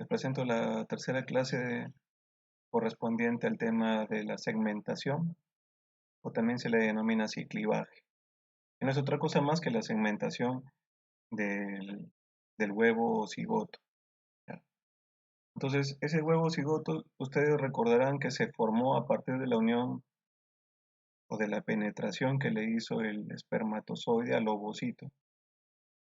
presento la tercera clase correspondiente al tema de la segmentación, o también se le denomina así clivaje. Y no es otra cosa más que la segmentación del huevo cigoto. ¿Ya? Entonces, ese huevo cigoto, ustedes recordarán que se formó a partir de la unión o de la penetración que le hizo el espermatozoide al ovocito.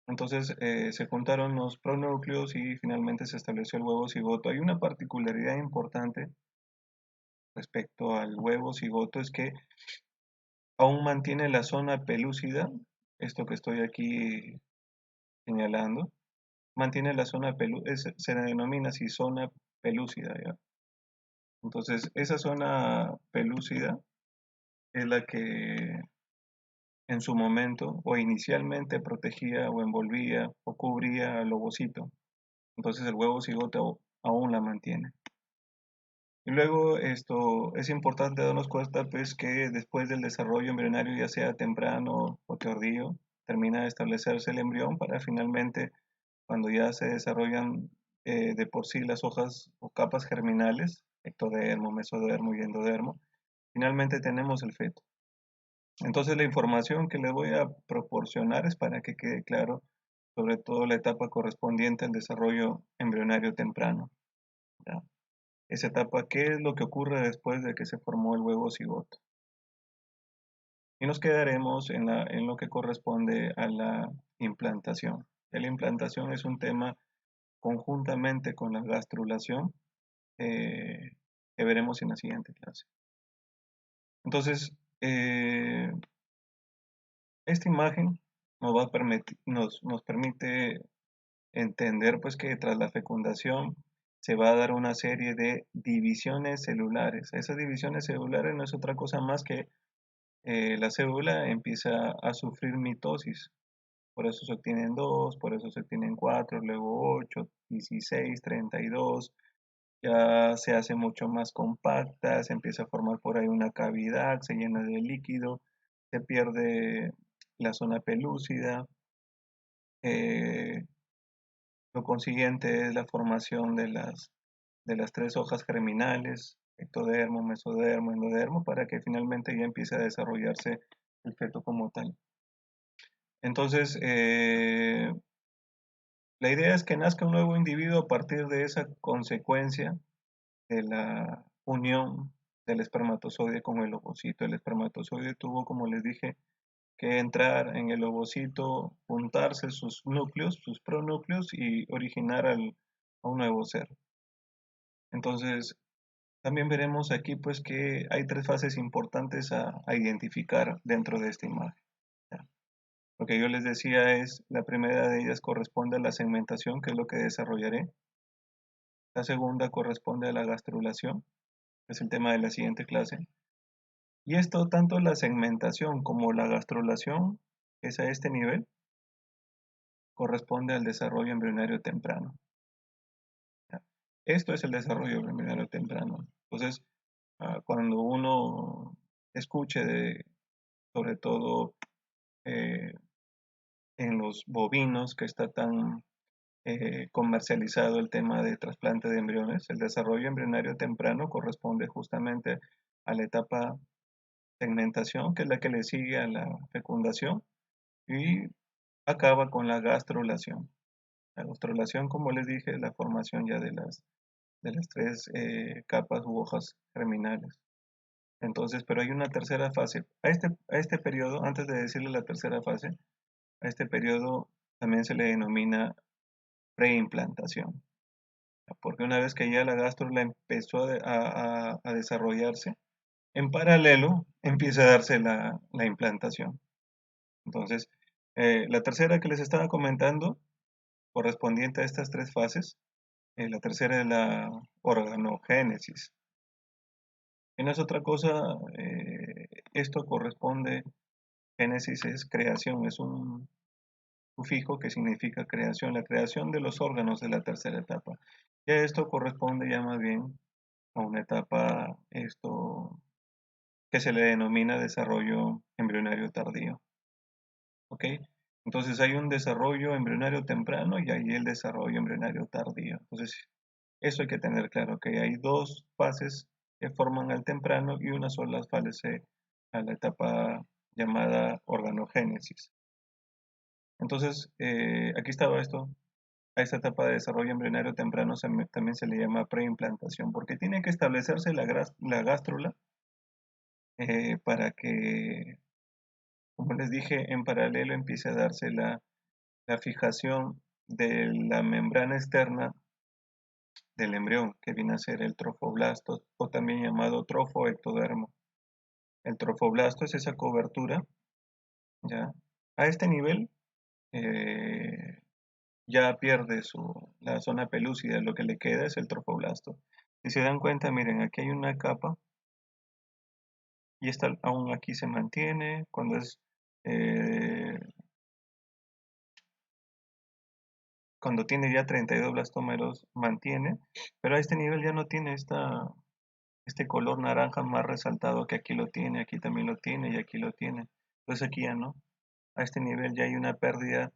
Entonces, se juntaron los pronúcleos y finalmente se estableció el huevo cigoto. Hay una particularidad importante respecto al huevo cigoto es que aún mantiene la zona pelúcida, esto que estoy aquí señalando, mantiene la zona pelúcida, se denomina así zona pelúcida, ¿ya? Entonces, esa zona pelúcida es la que en su momento o inicialmente protegía o envolvía o cubría al ovocito. Entonces, el huevo cigoto aún la mantiene. Y luego esto es importante darnos cuenta pues que después del desarrollo embrionario, ya sea temprano o tardío, termina de establecerse el embrión para finalmente cuando ya se desarrollan de por sí las hojas o capas germinales, ectodermo, mesodermo y endodermo, finalmente tenemos el feto. Entonces la información que les voy a proporcionar es para que quede claro sobre todo la etapa correspondiente al desarrollo embrionario temprano, ¿ya? Esa etapa, ¿qué es lo que ocurre después de que se formó el huevo cigoto? Y nos quedaremos en lo que corresponde a la implantación. La implantación es un tema conjuntamente con la gastrulación eh, que veremos en la siguiente clase. Entonces, esta imagen nos permite entender pues, que tras la fecundación se va a dar una serie de divisiones celulares. Esas divisiones celulares no es otra cosa más que la célula empieza a sufrir mitosis. Por eso se obtienen 2, por eso se obtienen 4, luego 8, 16, 32. Ya se hace mucho más compacta, se empieza a formar por ahí una cavidad, se llena de líquido, se pierde la zona pelúcida. Lo consiguiente es la formación de las tres hojas germinales, ectodermo, mesodermo, endodermo, para que finalmente ya empiece a desarrollarse el feto como tal. Entonces, la idea es que nazca un nuevo individuo a partir de esa consecuencia de la unión del espermatozoide con el ovocito. El espermatozoide tuvo, como les dije, que entrar en el ovocito, juntarse sus núcleos, sus pronúcleos y originar a un nuevo ser. Entonces, también veremos aquí pues que hay tres fases importantes a identificar dentro de esta imagen. ¿Ya? Lo que yo les decía es, la primera de ellas corresponde a la segmentación, que es lo que desarrollaré. La segunda corresponde a la gastrulación, que es el tema de la siguiente clase. Y esto, tanto la segmentación como la gastrulación, que es a este nivel, corresponde al desarrollo embrionario temprano. ¿Ya? Esto es el desarrollo embrionario temprano. Entonces, cuando uno escuche sobre todo eh, en los bovinos, que está tan comercializado el tema de trasplante de embriones, el desarrollo embrionario temprano corresponde justamente a la etapa segmentación, que es la que le sigue a la fecundación, y acaba con la gastrulación. La gastrulación, como les dije, es la formación ya de las tres capas u hojas germinales. Entonces, pero hay una tercera fase. A este periodo, antes de decirle la tercera fase, a este periodo también se le denomina preimplantación, porque una vez que ya la gástrula empezó a desarrollarse, en paralelo empieza a darse la implantación. Entonces, la tercera que les estaba comentando, correspondiente a estas tres fases, la tercera es la organogénesis. Y no es otra cosa, esto corresponde, génesis es creación, es un sufijo que significa creación, la creación de los órganos de la tercera etapa. Ya esto corresponde ya más bien a una etapa que se le denomina desarrollo embrionario tardío. ¿Ok? Entonces hay un desarrollo embrionario temprano y hay el desarrollo embrionario tardío. Entonces, Eso hay que tener claro, que hay dos fases que forman al temprano y una sola fase a la etapa llamada organogénesis. Entonces, aquí estaba esto. A esta etapa de desarrollo embrionario temprano también se le llama preimplantación, porque tiene que establecerse la gástrula para que, como les dije, en paralelo empiece a darse la fijación de la membrana externa del embrión, que viene a ser el trofoblasto, o también llamado trofoectodermo. El trofoblasto es esa cobertura, ¿ya? A este nivel eh, ya pierde la zona pelúcida, lo que le queda es el trofoblasto. Si se dan cuenta, miren, aquí hay una capa y esta aún aquí se mantiene, eh, cuando tiene ya 32 blastómeros mantiene, pero a este nivel ya no tiene este color naranja más resaltado que aquí lo tiene, aquí también lo tiene y aquí lo tiene. Entonces aquí ya no. A este nivel ya hay una pérdida.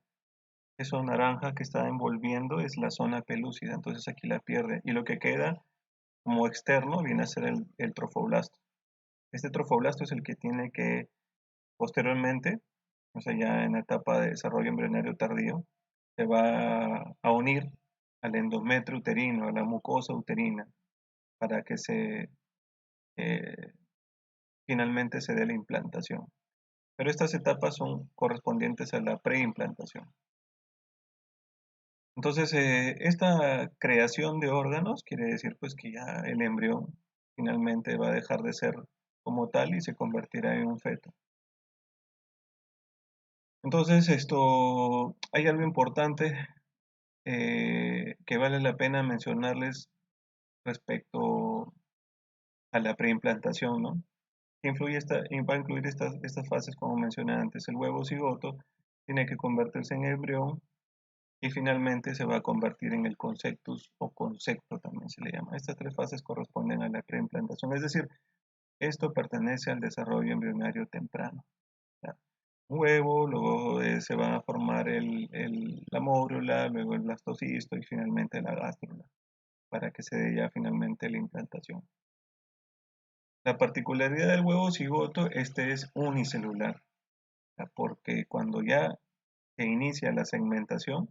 Eso naranja que está envolviendo es la zona pelúcida, entonces aquí la pierde. Y lo que queda como externo viene a ser el trofoblasto. Este trofoblasto es el que tiene que posteriormente, o sea, ya en la etapa de desarrollo embrionario tardío, se va a unir al endometrio uterino, a la mucosa uterina, para que eh, finalmente se dé la implantación. Pero estas etapas son correspondientes a la preimplantación. Entonces, esta creación de órganos quiere decir pues que ya el embrión finalmente va a dejar de ser como tal y se convertirá en un feto. Entonces, hay algo importante que vale la pena mencionarles respecto a la preimplantación, ¿no? Va a incluir estas fases como mencioné antes. El huevo cigoto tiene que convertirse en embrión y finalmente se va a convertir en el conceptus o concepto también se le llama. Estas tres fases corresponden a la preimplantación, es decir, esto pertenece al desarrollo embrionario temprano. ¿Ya? Un huevo, luego se va a formar la mórula, luego el blastocisto y finalmente la gástrula, para que se dé ya finalmente la implantación. La particularidad del huevo cigoto, este es unicelular, ¿ya? Porque cuando ya se inicia la segmentación,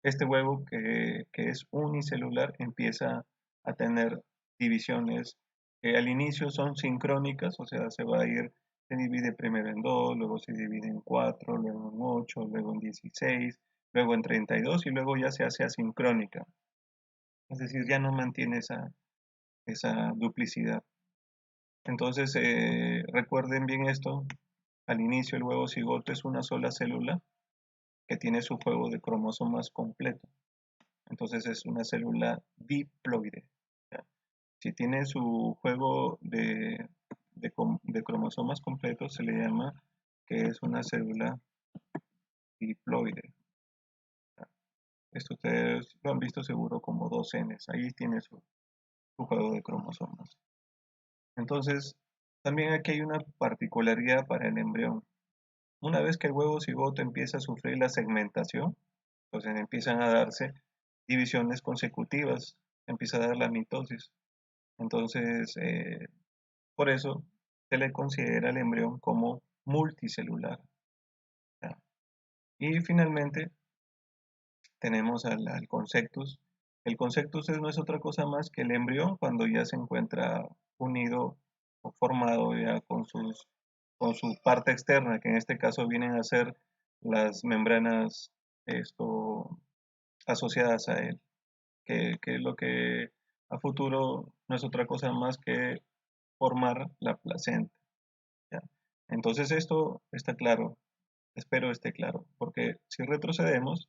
este huevo que es unicelular empieza a tener divisiones que al inicio son sincrónicas, o sea, se divide primero en 2, luego se divide en 4, luego en 8, luego en 16, luego en 32 y luego ya se hace asincrónica. Es decir, ya no mantiene esa duplicidad. Entonces, recuerden bien esto, al inicio el huevo cigoto es una sola célula que tiene su juego de cromosomas completo. Entonces es una célula diploide. ¿Ya? Si tiene su juego de cromosomas completos, se le llama que es una célula diploide. ¿Ya? Esto ustedes lo han visto seguro como dos Ns. Ahí tiene su juego de cromosomas. Entonces, también aquí hay una particularidad para el embrión. Una vez que el huevo cigoto empieza a sufrir la segmentación, entonces empiezan a darse divisiones consecutivas, empieza a dar la mitosis. Entonces, por eso se le considera el embrión como multicelular. ¿Ya? Y finalmente tenemos al conceptus. El conceptus no es otra cosa más que el embrión cuando ya se encuentra unido o formado ya con su parte externa, que en este caso vienen a ser las membranas asociadas a él, que es lo que a futuro no es otra cosa más que formar la placenta. ¿Ya? Entonces esto está claro, espero esté claro, porque si retrocedemos,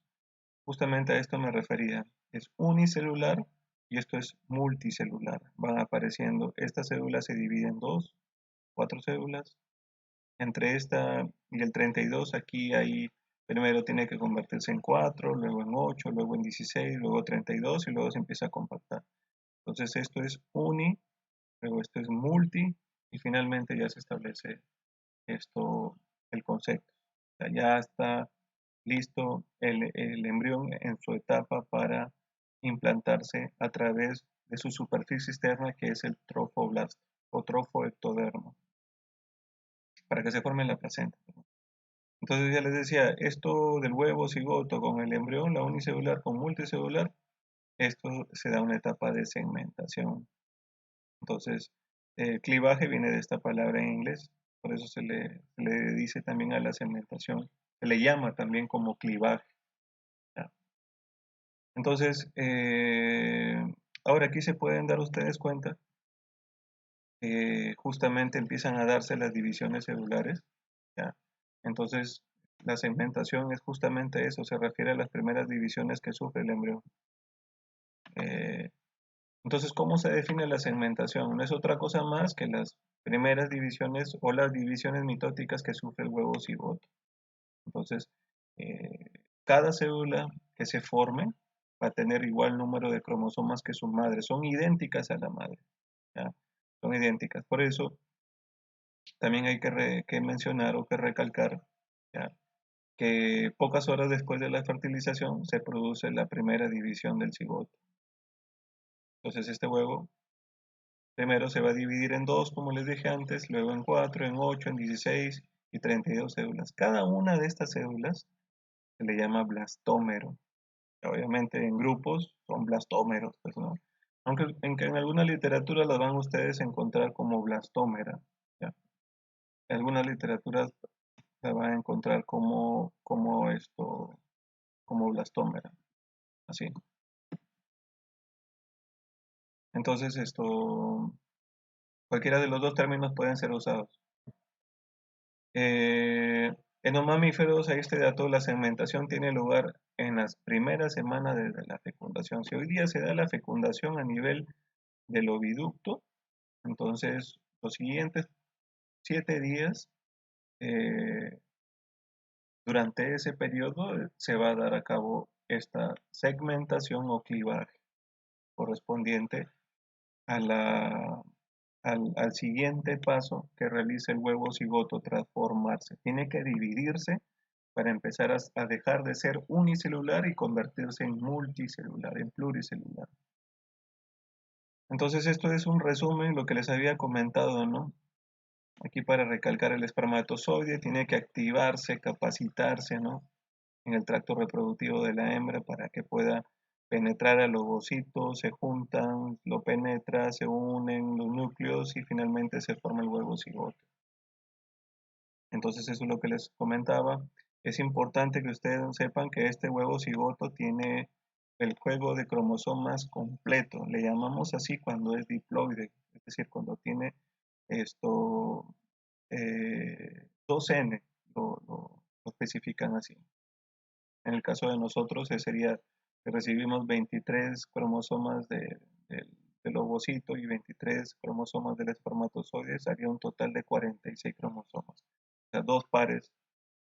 justamente a esto me refería, es unicelular y esto es multicelular. Van apareciendo, esta célula se divide en dos, cuatro células, entre esta y el 32 aquí hay, primero tiene que convertirse en 4, luego en 8, luego en 16, luego 32 y luego se empieza a compactar. Entonces esto es uni, luego esto es multi y finalmente ya se establece el concepto. O sea, ya está listo el embrión en su etapa para implantarse a través de su superficie externa, que es el trofoblasto o trofoectodermo, para que se forme la placenta. Entonces ya les decía, esto del huevo cigoto con el embrión, la unicelular con multicelular, esto se da una etapa de segmentación. Entonces, clivaje viene de esta palabra en inglés, por eso se le dice también a la segmentación, se le llama también como clivaje. ¿Ya? Entonces, ahora aquí se pueden dar ustedes cuenta que justamente empiezan a darse las divisiones celulares. ¿Ya? Entonces, la segmentación es justamente eso, se refiere a las primeras divisiones que sufre el embrión. Eh, entonces, ¿cómo se define la segmentación? No es otra cosa más que las primeras divisiones o las divisiones mitóticas que sufre el huevo cigoto. Entonces, eh, cada célula que se forme va a tener igual número de cromosomas que su madre, son idénticas a la madre, ¿ya? Son idénticas. Por eso, también hay que mencionar o que recalcar, ¿ya?, que pocas horas después de la fertilización se produce la primera división del cigoto. Entonces este huevo primero se va a dividir en dos, como les dije antes, luego en 4, en 8, en 16 y 32 células. Cada una de estas células se le llama blastómero. Obviamente en grupos son blastómeros, pues, ¿no? Aunque en alguna literatura las van ustedes a encontrar como blastómera, ¿ya? En algunas literaturas la van a encontrar como blastómera, así. Entonces, cualquiera de los dos términos pueden ser usados. En los mamíferos, a este dato, la segmentación tiene lugar en las primeras semanas desde la fecundación. Si hoy día se da la fecundación a nivel del oviducto, entonces los siguientes 7 días, eh, durante ese periodo, se va a dar a cabo esta segmentación o clivaje correspondiente a al siguiente paso que realiza el huevo cigoto tras formarse. Tiene que dividirse para empezar a dejar de ser unicelular y convertirse en multicelular, en pluricelular. Entonces esto es un resumen, lo que les había comentado, ¿no? Aquí para recalcar, el espermatozoide tiene que activarse, capacitarse, ¿no?, en el tracto reproductivo de la hembra para que pueda penetrar al ovocito, se juntan, lo penetra, se unen los núcleos y finalmente se forma el huevo cigoto. Entonces eso es lo que les comentaba. Es importante que ustedes sepan que este huevo cigoto tiene el juego de cromosomas completo. Le llamamos así cuando es diploide, es decir, cuando tiene esto 2N, lo especifican así. En el caso de nosotros sería que recibimos 23 cromosomas del ovocito y 23 cromosomas del espermatozoide, haría un total de 46 cromosomas. O sea, dos pares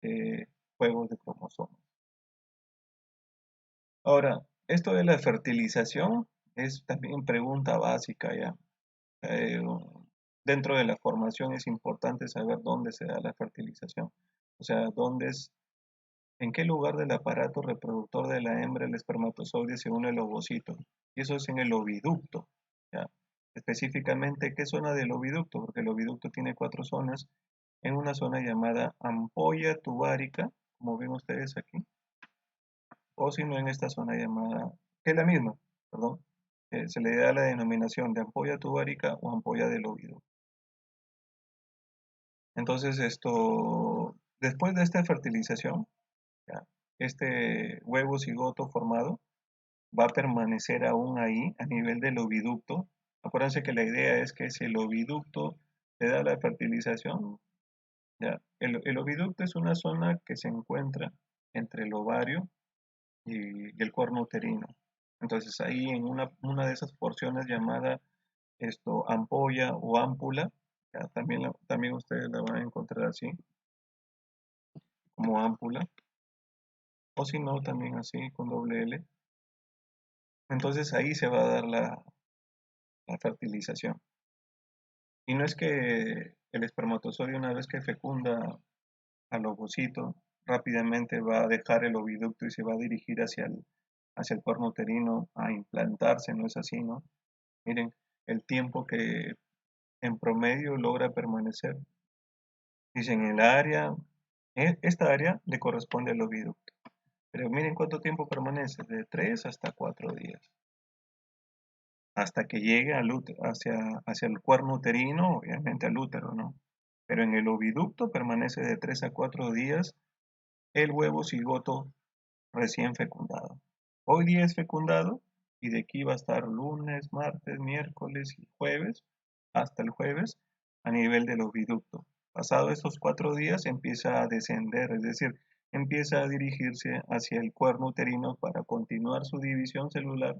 de juegos de cromosomas. Ahora, esto de la fertilización es también pregunta básica ya. Eh, Dentro de la formación es importante saber dónde se da la fertilización. O sea, en qué lugar del aparato reproductor de la hembra el espermatozoide se une al ovocito. Y eso es en el oviducto, ¿ya? Específicamente, ¿qué zona del oviducto? Porque el oviducto tiene 4 zonas. En una zona llamada ampolla tubárica, como ven ustedes aquí, o si no en esta zona llamada, que es la misma, perdón, se le da la denominación de ampolla tubárica o ampolla del oviducto. Entonces, después de esta fertilización, ¿ya?, este huevo cigoto formado va a permanecer aún ahí a nivel del oviducto. Acuérdense que la idea es que si el oviducto te da la fertilización, ¿ya? El oviducto es una zona que se encuentra entre el ovario y el cuerno uterino. Entonces ahí en una de esas porciones llamada ampolla o ámpula, ¿ya? También ustedes la van a encontrar así, como ámpula, o si no, también así con doble L. Entonces ahí se va a dar la fertilización. Y no es que el espermatozoide, una vez que fecunda al ovocito, rápidamente va a dejar el oviducto y se va a dirigir hacia el cuerno uterino a implantarse, ¿no es así, no? Miren, el tiempo que en promedio logra permanecer. Dicen el área, esta área le corresponde al oviducto. Pero miren cuánto tiempo permanece, de 3 hasta 4 días. Hasta que llegue hacia el cuerno uterino, obviamente al útero, ¿no? Pero en el oviducto permanece de 3 a 4 días el huevo cigoto recién fecundado. Hoy día es fecundado y de aquí va a estar lunes, martes, miércoles y jueves, hasta el jueves, a nivel del oviducto. Pasado estos 4 días empieza a descender, es decir, empieza a dirigirse hacia el cuerno uterino para continuar su división celular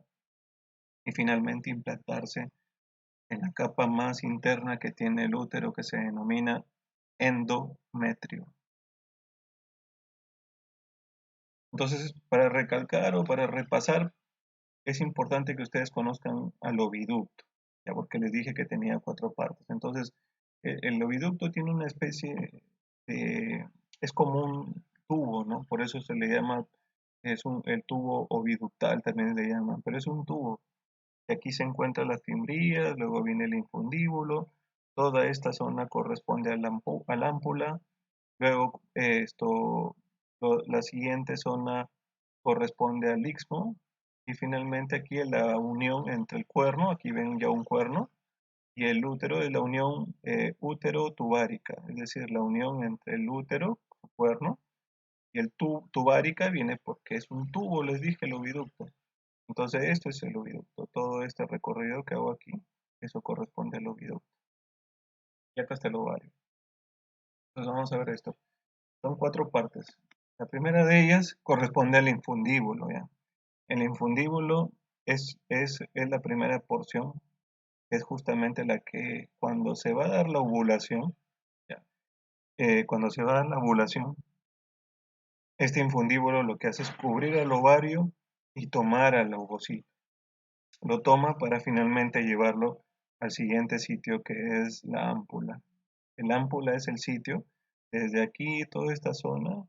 y finalmente implantarse en la capa más interna que tiene el útero, que se denomina endometrio. Entonces, para recalcar o para repasar, es importante que ustedes conozcan al oviducto, ya porque les dije que tenía 4 partes. Entonces, el oviducto tiene una especie de, es como un tubo, ¿no? Por eso se le llama, el tubo oviductal también le llaman, pero es un tubo. Y aquí se encuentran las fimbrias, luego viene el infundíbulo, toda esta zona corresponde a la ámpula, luego la siguiente zona corresponde al istmo, y finalmente aquí la unión entre el cuerno, aquí ven ya un cuerno, y el útero es la unión útero-tubárica, es decir, la unión entre el útero, el cuerno, y el tubárica viene porque es un tubo, les dije, el oviducto. Entonces esto es el oviducto, todo este recorrido que hago aquí, eso corresponde al oviducto. Y acá está el ovario. Entonces vamos a ver esto. Son 4 partes. La primera de ellas corresponde al infundíbulo, ¿ya? El infundíbulo es la primera porción, es justamente la que cuando se va a dar la ovulación, ¿ya? Cuando se va a dar la ovulación, este infundíbulo lo que hace es cubrir al ovario y tomar al ovocito. Lo toma para finalmente llevarlo al siguiente sitio, que es la ámpula. El ámpula es el sitio, desde aquí toda esta zona,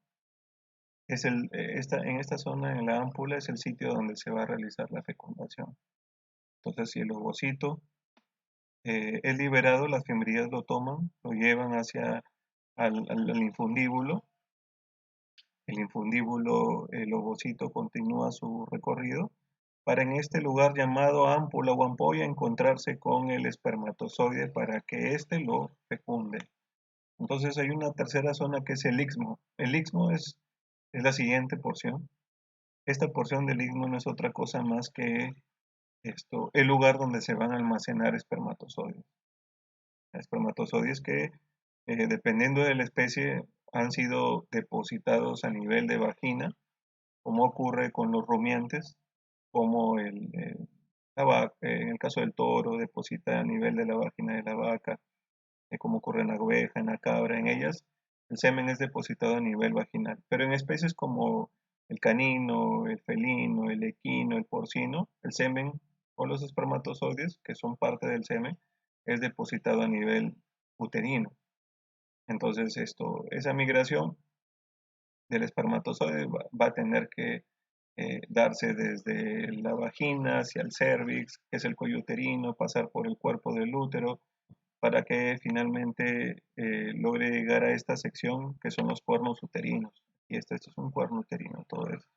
en esta zona en la ámpula es el sitio donde se va a realizar la fecundación. Entonces, si el ovocito es liberado, las fembrillas lo toman, lo llevan hacia al infundíbulo. El infundíbulo, el ovocito continúa su recorrido para en este lugar llamado ámpula o ampolla encontrarse con el espermatozoide para que éste lo fecunde. Entonces hay una tercera zona que es el istmo. El istmo es la siguiente porción. Esta porción del istmo no es otra cosa más que el lugar donde se van a almacenar espermatozoides. Espermatozoides que, dependiendo de la especie, han sido depositados a nivel de vagina, como ocurre con los rumiantes, como en el caso del toro, deposita a nivel de la vagina de la vaca, como ocurre en la oveja, en la cabra, en ellas, el semen es depositado a nivel vaginal. Pero en especies como el canino, el felino, el equino, el porcino, el semen o los espermatozoides, que son parte del semen, es depositado a nivel uterino. Entonces, esa migración del espermatozoide va a tener que darse desde la vagina hacia el cervix, que es el cuello uterino, pasar por el cuerpo del útero, para que finalmente logre llegar a esta sección que son los cuernos uterinos. Y esto es un cuerno uterino, todo eso.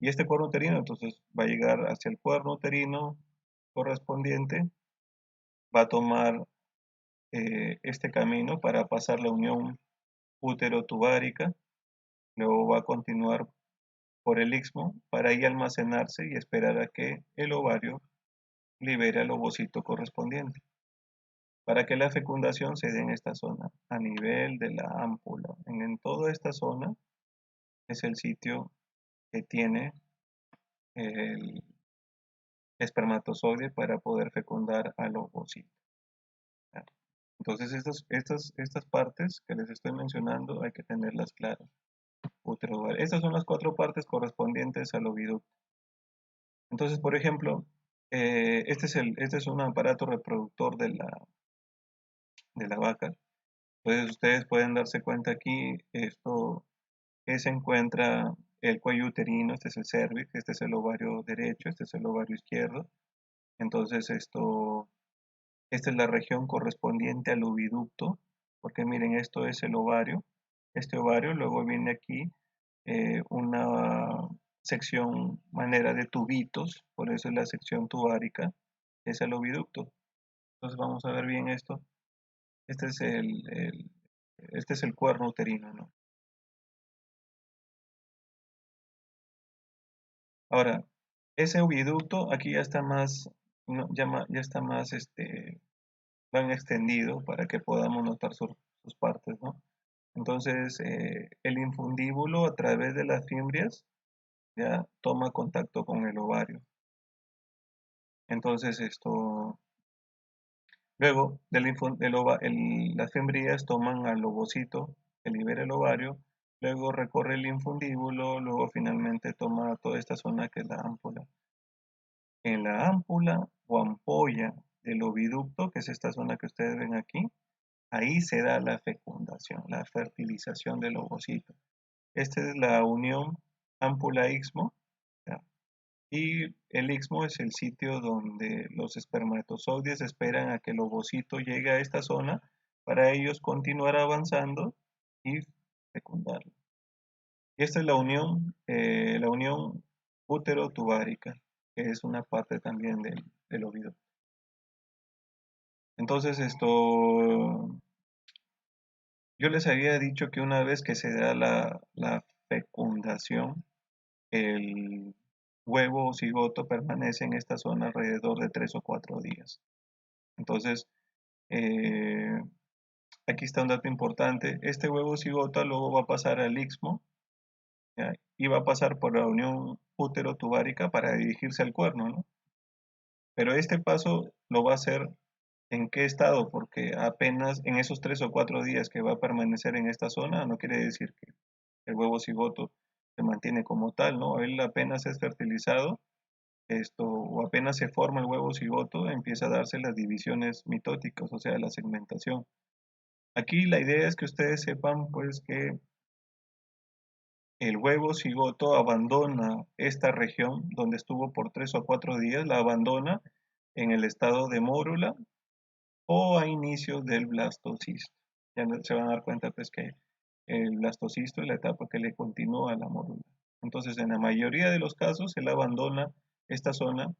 Y este cuerno uterino entonces va a llegar hacia el cuerno uterino correspondiente, va a tomar este camino para pasar la unión útero-tubárica, luego va a continuar por el istmo para ahí almacenarse y esperar a que el ovario libere al ovocito correspondiente, para que la fecundación se dé en esta zona, a nivel de la ámpula. En toda esta zona es el sitio que tiene el espermatozoide para poder fecundar al ovocito. Entonces estas partes que les estoy mencionando hay que tenerlas claras. Estas son las 4 partes correspondientes al oviducto. Entonces, por ejemplo, este es un aparato reproductor de la vaca. Entonces ustedes pueden darse cuenta aquí, esto que se encuentra el cuello uterino, este es el cérvix, este es el ovario derecho, este es el ovario izquierdo. Entonces esta es la región correspondiente al oviducto, porque miren, esto es el ovario, este ovario, luego viene aquí una sección, manera de tubitos, por eso es la sección tubárica, es el oviducto. Entonces vamos a ver bien esto. Este es este es el cuerno uterino, ¿no? Ahora, ese oviducto aquí ya está más, no, ya está más, lo han extendido para que podamos notar sus partes, ¿no? Entonces, el infundíbulo a través de las fimbrias ya toma contacto con el ovario. Entonces, luego las fembrillas toman al ovocito que libera el ovario, luego recorre el infundíbulo, luego finalmente toma toda esta zona que es la ámpula. En la ámpula o ampolla del oviducto, que es esta zona que ustedes ven aquí, ahí se da la fecundación, la fertilización del ovocito. Esta es la unión ámpula-istmo, y el istmo es el sitio donde los espermatozoides esperan a que el ovocito llegue a esta zona para ellos continuar avanzando y fecundarlo. Y esta es la unión útero-tubárica, que es una parte también del oviducto. Entonces, yo les había dicho que una vez que se da la fecundación, el huevo o cigoto permanece en esta zona alrededor de 3 o 4 días. Entonces, eh, aquí está un dato importante. Este huevo cigoto luego va a pasar al istmo, ¿ya? Y va a pasar por la unión útero-tubárica para dirigirse al cuerno, ¿no? Pero este paso lo va a hacer en qué estado, porque apenas en esos 3 o 4 días que va a permanecer en esta zona, no quiere decir que el huevo cigoto se mantiene como tal, ¿no? Él apenas es fertilizado, o apenas se forma el huevo cigoto, empieza a darse las divisiones mitóticas, o sea, la segmentación. Aquí la idea es que ustedes sepan, pues, que el huevo cigoto abandona esta región donde estuvo por 3 o 4 días, la abandona en el estado de mórula o a inicios del blastocisto. Ya se van a dar cuenta, pues, que el blastocisto es la etapa que le continúa a la mórula. Entonces, en la mayoría de los casos, él abandona esta zona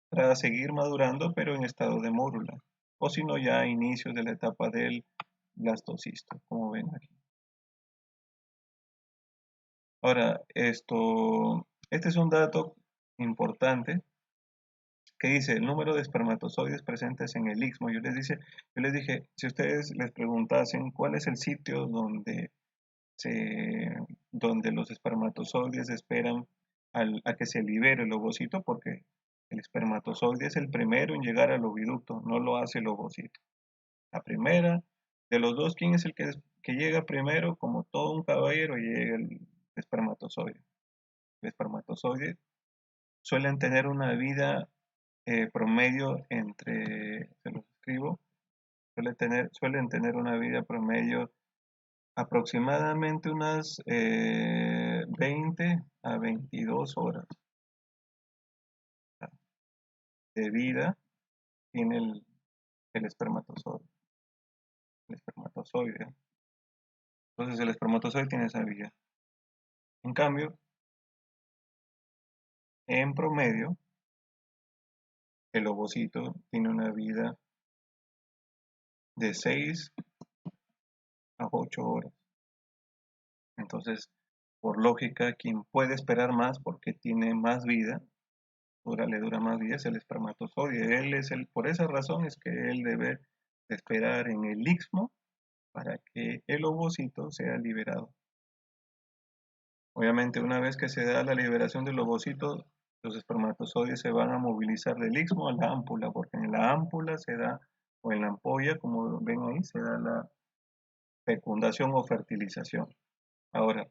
para seguir madurando, pero en estado de mórula, o si no, ya a inicios de la etapa del blastocisto, como ven aquí. Ahora, este es un dato importante que dice el número de espermatozoides presentes en el istmo. Yo les dije, si ustedes les preguntasen cuál es el sitio donde los espermatozoides esperan a que se libere el ovocito, porque el espermatozoide es el primero en llegar al oviducto, no lo hace el ovocito. La primera, de los dos, ¿quién es el que llega primero? Como todo un caballero, llega el espermatozoide. El espermatozoide suelen tener una vida promedio se los escribo, suelen tener una vida promedio aproximadamente unas 20 a 22 horas de vida tiene el espermatozoide. El espermatozoide. Entonces el espermatozoide tiene esa vida. En cambio, en promedio, el ovocito tiene una vida de 6 a 8 horas. Entonces, por lógica, quien puede esperar más porque tiene más vida, le dura más vida, es el espermatozoide. Por esa razón es que él debe esperar en el istmo para que el ovocito sea liberado. Obviamente, una vez que se da la liberación del ovocito, los espermatozoides se van a movilizar del istmo a la ámpula, porque en la ámpula se da, o en la ampolla, como ven ahí, se da la fecundación o fertilización. Ahora,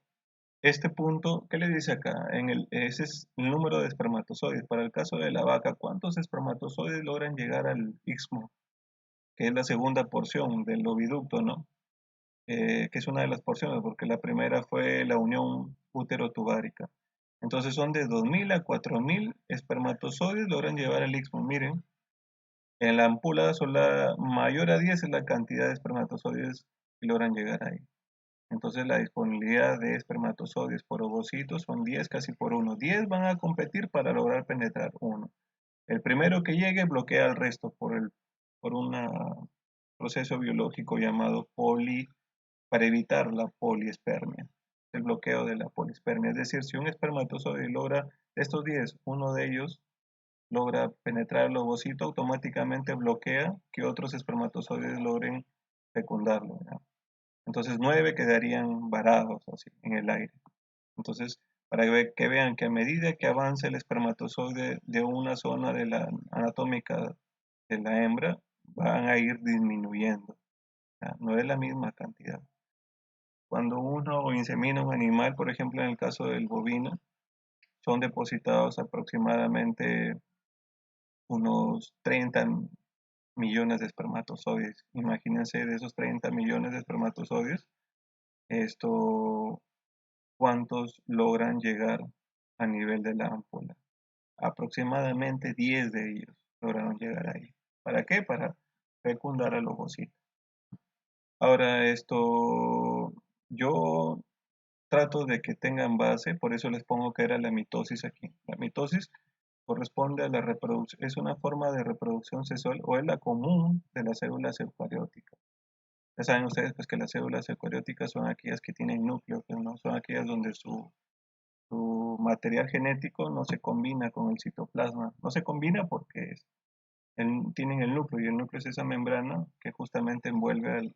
este punto, ¿qué le dice acá? Ese es el número de espermatozoides. Para el caso de la vaca, ¿cuántos espermatozoides logran llegar al istmo? Que es la segunda porción del oviducto, ¿no? Que es una de las porciones, porque la primera fue la unión útero tuvárica. Entonces son de 2000 a 4000 espermatozoides logran llevar al istmo. Miren, en la ampulla solar mayor a 10 es la cantidad de espermatozoides que logran llegar ahí. Entonces la disponibilidad de espermatozoides por ovocito son 10 casi por 1. 10 van a competir para lograr penetrar uno. El primero que llegue bloquea al resto por un proceso biológico llamado para evitar la poliespermia, el bloqueo de la poliespermia. Es decir, si un espermatozoide logra de estos 10, uno de ellos logra penetrar el ovocito, automáticamente bloquea que otros espermatozoides logren fecundarlo, ¿no? Entonces 9 quedarían varados así en el aire. Entonces, para que vean que a medida que avanza el espermatozoide de una zona de la anatómica de la hembra, van a ir disminuyendo, ¿ya? No es la misma cantidad. Cuando uno insemina un animal, por ejemplo en el caso del bovino, son depositados aproximadamente unos 30 millones de espermatozoides. Imagínense de esos 30 millones de espermatozoides, esto, ¿cuántos logran llegar a nivel de la ámpula? Aproximadamente 10 de ellos lograron llegar ahí. ¿Para qué? Para fecundar al ovocito. Ahora yo trato de que tengan base, por eso les pongo que era la mitosis aquí. La mitosis corresponde a la reproducción, es una forma de reproducción sexual o es la común de las células eucarióticas. Ya saben ustedes pues que las células eucarióticas son aquellas que tienen núcleo, pues, ¿no? Son aquellas donde su material genético no se combina con el citoplasma. No se combina porque tienen el núcleo y el núcleo es esa membrana que justamente envuelve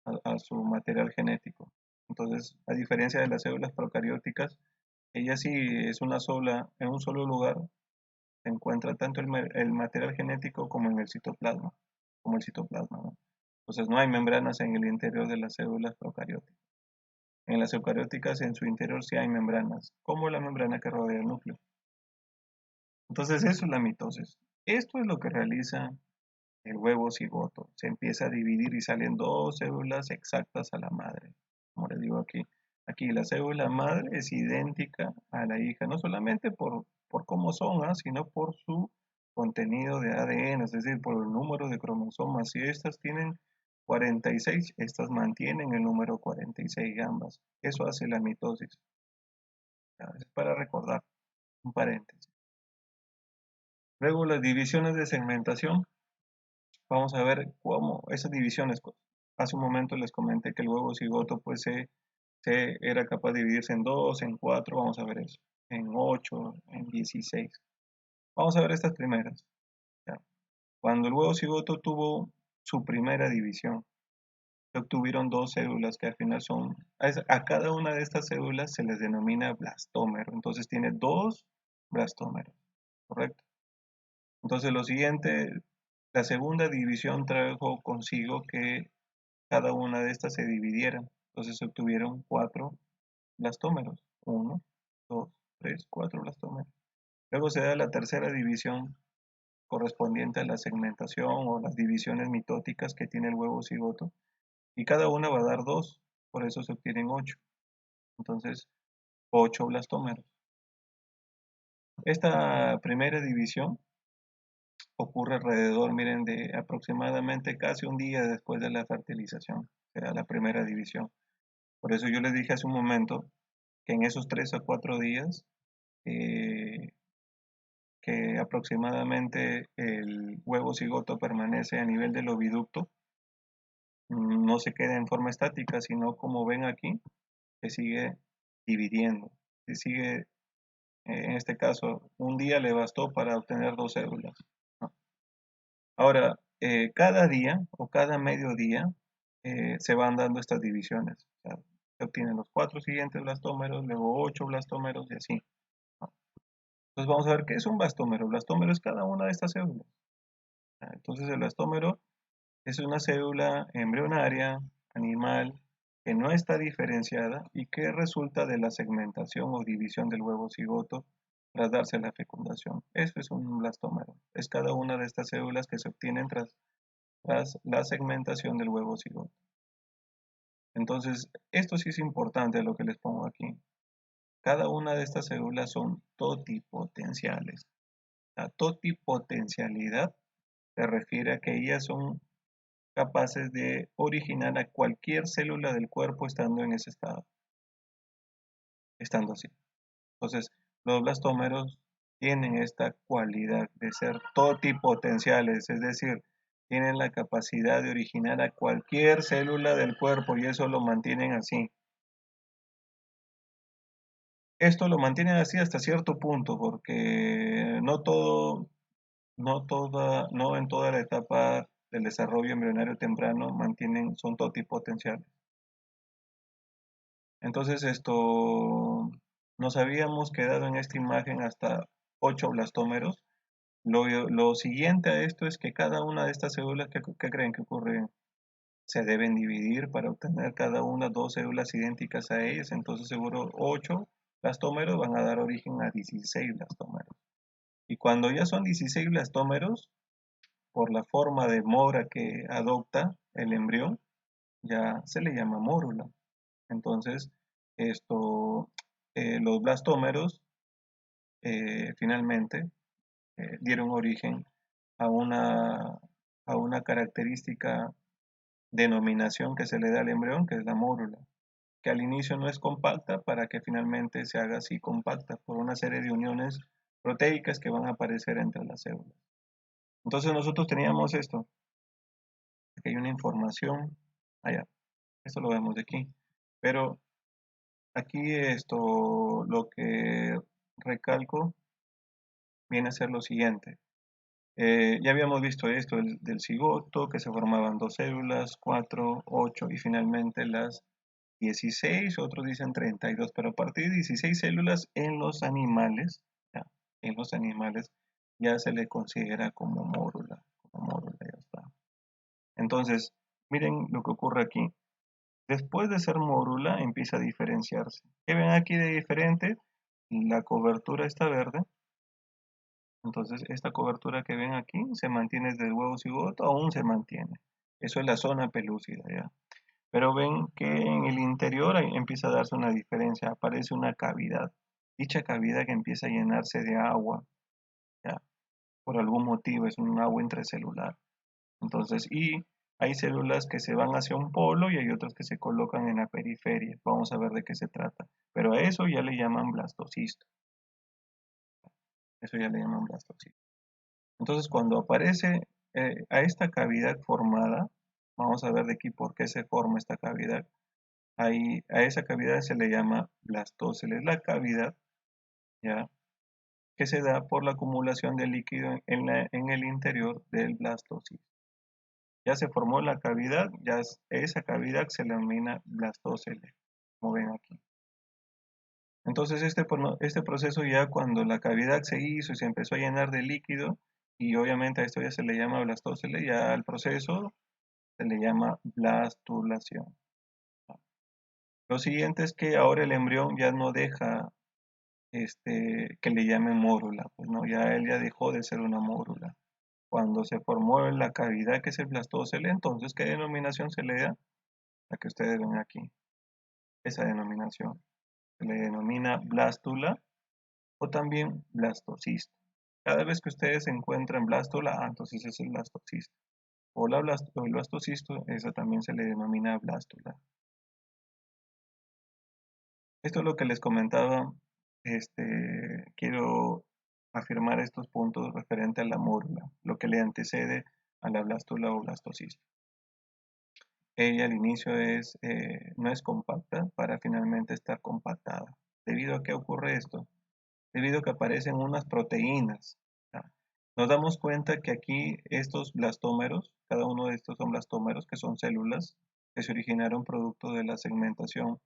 a su material genético. Entonces, a diferencia de las células procarióticas, ella sí es una sola, en un solo lugar se encuentra tanto el material genético como en el citoplasma, ¿no? Entonces no hay membranas en el interior de las células procarióticas. En las eucarióticas en su interior sí hay membranas, como la membrana que rodea el núcleo. Entonces eso es la mitosis. Esto es lo que realiza el huevo cigoto. Se empieza a dividir y salen dos células exactas a la madre. Como les digo aquí, aquí la célula madre es idéntica a la hija, no solamente por cómo son, sino por su contenido de ADN, es decir, por el número de cromosomas. Si estas tienen 46, estas mantienen el número 46 ambas. Eso hace la mitosis. Es para recordar, un paréntesis. Luego las divisiones de segmentación. Vamos a ver cómo esas divisiones. Hace un momento les comenté que el huevo cigoto pues se era capaz de dividirse en 2, en 4, vamos a ver eso, en 8, en 16. Vamos a ver estas primeras. ¿Ya? Cuando el huevo cigoto tuvo su primera división, se obtuvieron dos células que al final son, a cada una de estas células se les denomina blastómero, entonces tiene dos blastómeros, ¿correcto? Entonces lo siguiente, la segunda división trajo consigo que cada una de estas se dividieran. Entonces se obtuvieron cuatro blastómeros. Uno, dos, tres, cuatro blastómeros. Luego se da la tercera división correspondiente a la segmentación o las divisiones mitóticas que tiene el huevo cigoto. Y cada una va a dar dos. Por eso se obtienen ocho. Entonces, ocho blastómeros. Esta primera división ocurre alrededor, miren, de aproximadamente casi un día después de la fertilización. Será la primera división. Por eso yo les dije hace un momento que en esos 3 a 4 días, eh, que aproximadamente el huevo cigoto permanece a nivel del oviducto, no se queda en forma estática, sino como ven aquí, se sigue dividiendo. Se sigue, en este caso, un día le bastó para obtener dos células, ¿no? Ahora, cada día o cada mediodía se van dando estas divisiones. O sea, se obtienen los cuatro siguientes blastómeros, luego ocho blastómeros y así, ¿no? Entonces vamos a ver qué es un blastómero. El blastómero es cada una de estas células. Entonces el blastómero es una célula embrionaria, animal, que no está diferenciada y que resulta de la segmentación o división del huevo cigoto tras darse la fecundación. Eso es un blastómero. Es cada una de estas células que se obtienen tras la segmentación del huevo cigoto. Entonces, esto sí es importante lo que les pongo aquí. cada una de estas células son totipotenciales. La totipotencialidad se refiere a que ellas son capaces de originar a cualquier célula del cuerpo estando en ese estado, estando así. Entonces, los blastómeros tienen esta cualidad de ser totipotenciales, es decir, tienen la capacidad de originar a cualquier célula del cuerpo y eso lo mantienen así. Esto lo mantienen así hasta cierto punto, porque no en toda la etapa del desarrollo embrionario temprano son totipotenciales. Entonces nos habíamos quedado en esta imagen hasta 8 blastómeros. Lo siguiente a esto es que cada una de estas células, ¿qué creen que ocurre? Se deben dividir para obtener cada una dos células idénticas a ellas. Entonces seguro 8 blastómeros van a dar origen a 16 blastómeros. Y cuando ya son 16 blastómeros, por la forma de mora que adopta el embrión, ya se le llama mórula. Entonces, los blastómeros finalmente dieron origen a a una característica denominación que se le da al embrión, que es la mórula, que al inicio no es compacta para que finalmente se haga así compacta por una serie de uniones proteicas que van a aparecer entre las células. Entonces nosotros teníamos esto, aquí hay una información, allá, esto lo vemos de aquí, pero aquí lo que recalco viene a ser lo siguiente. Ya habíamos visto esto del cigoto, que se formaban dos células, 4, 8 y finalmente las 16, otros dicen 32, pero a partir de 16 células en los animales, ya, en los animales ya se le considera como mórula, ya está. Entonces, miren lo que ocurre aquí. Después de ser mórula empieza a diferenciarse. ¿Qué ven aquí de diferente? La cobertura está verde. Entonces, esta cobertura que ven aquí se mantiene desde el huevo cigoto, aún se mantiene. Eso es la zona pelúcida, ¿ya? Pero ven que en el interior empieza a darse una diferencia, aparece una cavidad. Dicha cavidad que empieza a llenarse de agua, ¿ya? Por algún motivo, es un agua intracelular. Entonces, y hay células que se van hacia un polo y hay otras que se colocan en la periferia. Vamos a ver de qué se trata. Pero a eso ya le llaman blastocisto. Eso ya le llaman blastocisto. Entonces, cuando aparece a esta cavidad formada, vamos a ver de aquí por qué se forma esta cavidad. Ahí, a esa cavidad se le llama blastocele. Es la cavidad, ¿ya?, que se da por la acumulación de líquido en el interior del blastocisto. Ya se formó la cavidad, esa cavidad se denomina blastocele, como ven aquí. Entonces este proceso ya cuando la cavidad se hizo y se empezó a llenar de líquido, y obviamente a esto ya se le llama blastocele, ya al proceso se le llama blastulación. Lo siguiente es que ahora el embrión ya no deja que le llamen mórula, pues no, ya él ya dejó de ser una mórula. Cuando se formó la cavidad que es el blastocele, entonces ¿qué denominación se le da? La que ustedes ven aquí, esa denominación. Se le denomina blástula o también blastocisto. Cada vez que ustedes encuentran blástula, entonces es el blastocisto. O el blastocisto, esa también se le denomina blástula. Esto es lo que les comentaba. Quiero afirmar estos puntos referente a la mórula, lo que le antecede a la blástula o blastocisto. Ella al inicio no es compacta para finalmente estar compactada. ¿Debido a qué ocurre esto? Debido a que aparecen unas proteínas. Nos damos cuenta que aquí estos blastómeros, cada uno de estos son blastómeros, que son células que se originaron producto de la segmentación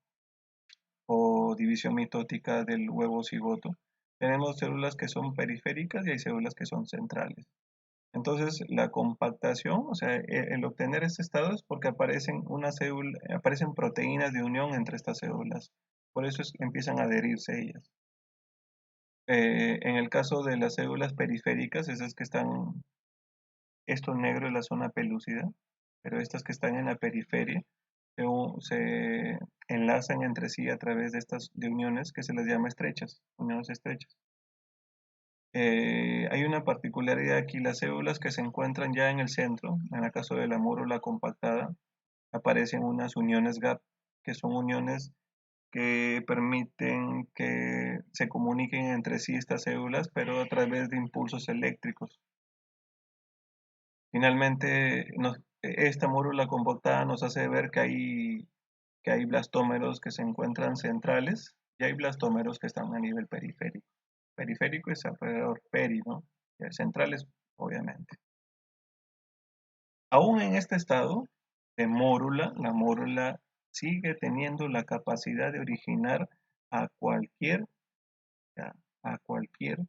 o división mitótica del huevo cigoto. Tenemos células que son periféricas y hay células que son centrales. Entonces, la compactación, o sea, el obtener este estado es porque aparecen proteínas de unión entre estas células. Por eso empiezan a adherirse ellas. En el caso de las células periféricas, esas que están, esto negro es la zona pelúcida, pero estas que están en la periferia, se enlazan entre sí a través de estas de uniones que se les llama estrechas, uniones estrechas. Hay una particularidad aquí, las células que se encuentran ya en el centro, en el caso de la mórula compactada, aparecen unas uniones gap, que son uniones que permiten que se comuniquen entre sí estas células, pero a través de impulsos eléctricos. Finalmente, esta mórula compactada nos hace ver que hay blastómeros que se encuentran centrales y hay blastómeros que están a nivel periférico. Periférico es alrededor peri, ¿no? Y centrales, obviamente. Aún en este estado de mórula, la mórula sigue teniendo la capacidad de originar a cualquier, ya, a cualquier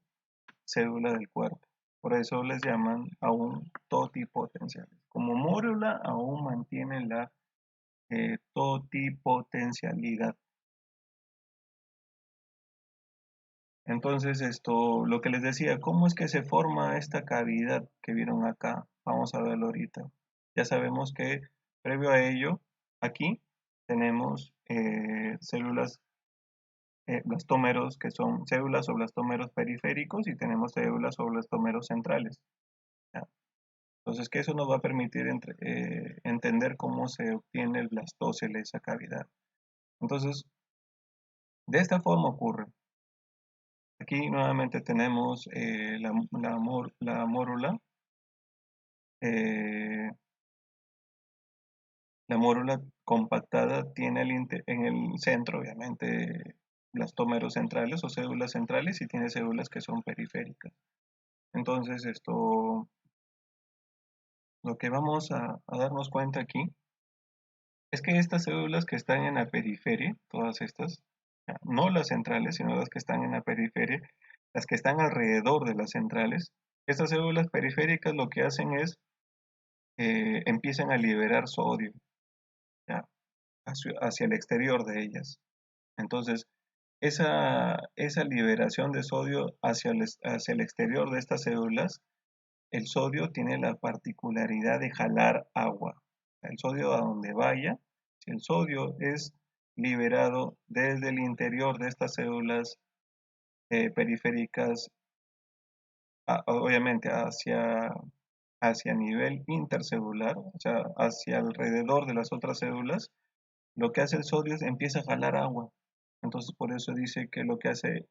célula del cuerpo. Por eso les llaman aún totipotenciales. Como mórula aún mantiene la totipotencialidad. Entonces, lo que les decía, ¿cómo es que se forma esta cavidad que vieron acá? Vamos a verlo ahorita. Ya sabemos que previo a ello, aquí tenemos células, blastómeros, que son células o blastómeros periféricos, y tenemos células o blastómeros centrales. ¿Ya? Entonces, que eso nos va a permitir entender cómo se obtiene el blastócele, esa cavidad. Entonces, de esta forma ocurre. Aquí nuevamente tenemos la mórula. eh, la mórula compactada tiene en el centro, obviamente, blastómeros centrales o células centrales y tiene células que son periféricas. Entonces, lo que vamos a darnos cuenta aquí es que estas células que están en la periferia, todas estas, no las centrales, sino las que están en la periferia, las que están alrededor de las centrales, estas células periféricas lo que hacen es empiezan a liberar sodio, ¿ya? Hacia el exterior de ellas. Entonces, esa liberación de sodio hacia el exterior de estas células, el sodio tiene la particularidad de jalar agua. El sodio a donde vaya, si el sodio es liberado desde el interior de estas células periféricas, obviamente hacia nivel intercelular, o sea, hacia alrededor de las otras células, lo que hace el sodio es empieza a jalar agua. Entonces, por eso dice que lo que hace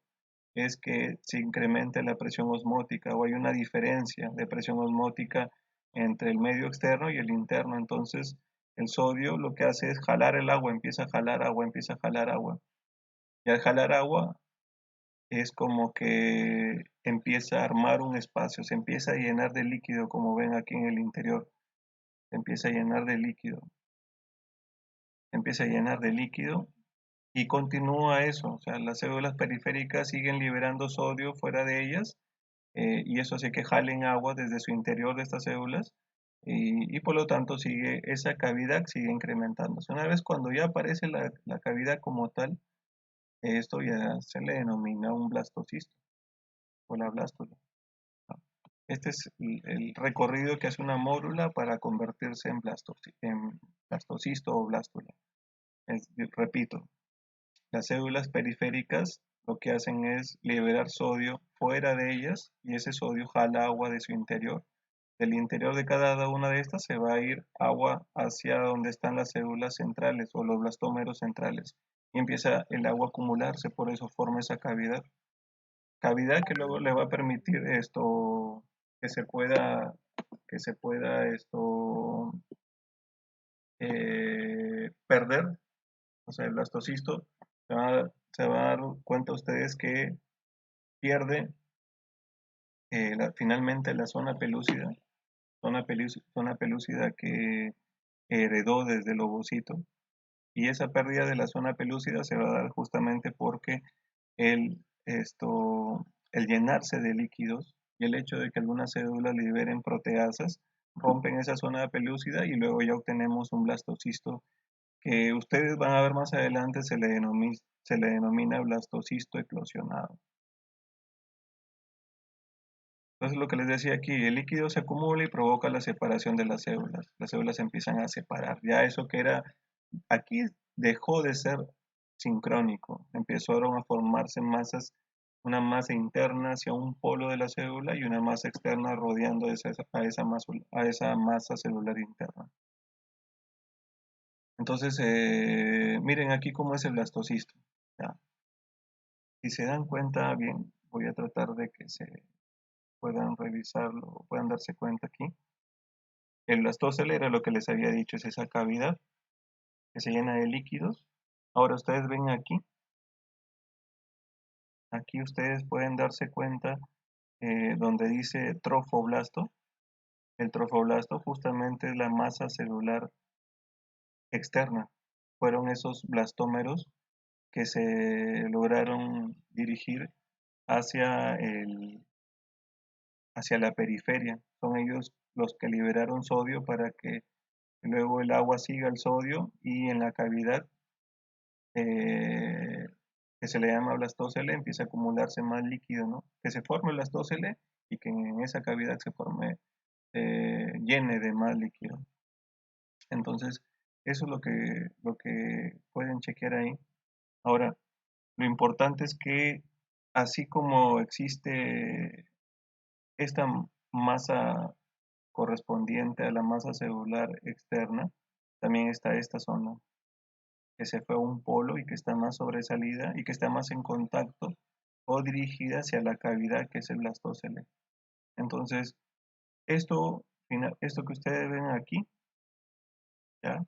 es que se incremente la presión osmótica o hay una diferencia de presión osmótica entre el medio externo y el interno. Entonces, el sodio lo que hace es jalar el agua, empieza a jalar agua, empieza a jalar agua. Y al jalar agua es como que empieza a armar un espacio, se empieza a llenar de líquido, como ven aquí en el interior, se empieza a llenar de líquido, se empieza a llenar de líquido y continúa eso, o sea, las células periféricas siguen liberando sodio fuera de ellas y eso hace que jalen agua desde su interior de estas células y por lo tanto sigue esa cavidad sigue incrementándose. Una vez cuando ya aparece la cavidad como tal, esto ya se le denomina un blastocisto o la blástula. Este es el recorrido que hace una mórula para convertirse en blastocisto o blástula. Repito, las células periféricas lo que hacen es liberar sodio fuera de ellas y ese sodio jala agua de su interior. Del interior de cada una de estas se va a ir agua hacia donde están las células centrales o los blastómeros centrales y empieza el agua a acumularse, por eso forma esa cavidad. Cavidad que luego le va a permitir que se pueda, que se pueda perder, o sea, el blastocisto se va a dar cuenta ustedes que pierde finalmente la zona pelúcida que heredó desde el ovocito. Y esa pérdida de la zona pelúcida se va a dar justamente porque el, el llenarse de líquidos y el hecho de que algunas células liberen proteasas rompen esa zona pelúcida y luego ya obtenemos un blastocisto que ustedes van a ver más adelante se le denomina blastocisto eclosionado. Entonces lo que les decía aquí, el líquido se acumula y provoca la separación de las células. Las células se empiezan a separar. Ya eso que era aquí dejó de ser sincrónico, empezaron a formarse masas, una masa interna hacia un polo de la célula y una masa externa rodeando a esa masa celular interna. Entonces, miren aquí cómo es el blastocisto. ¿Ya? Si se dan cuenta, bien, voy a tratar de que se puedan revisarlo, puedan darse cuenta aquí. El blastocele era lo que les había dicho, es esa cavidad que se llena de líquidos. Ahora ustedes ven aquí ustedes pueden darse cuenta donde dice trofoblasto. El trofoblasto justamente es la masa celular externa. Fueron esos blastómeros que se lograron dirigir hacia hacia la periferia. Son ellos los que liberaron sodio para que luego el agua siga el sodio y en la cavidad eh, que se le llama blastocele empieza a acumularse más líquido, ¿no? Que se forme el blastocele y que en esa cavidad se forme, llene de más líquido. Entonces, eso es lo que pueden chequear ahí. Ahora, lo importante es que así como existe esta masa correspondiente a la masa celular externa, también está esta zona que se fue a un polo y que está más sobresalida y que está más en contacto o dirigida hacia la cavidad que es el blastocele. Entonces, esto que ustedes ven aquí, ¿ya?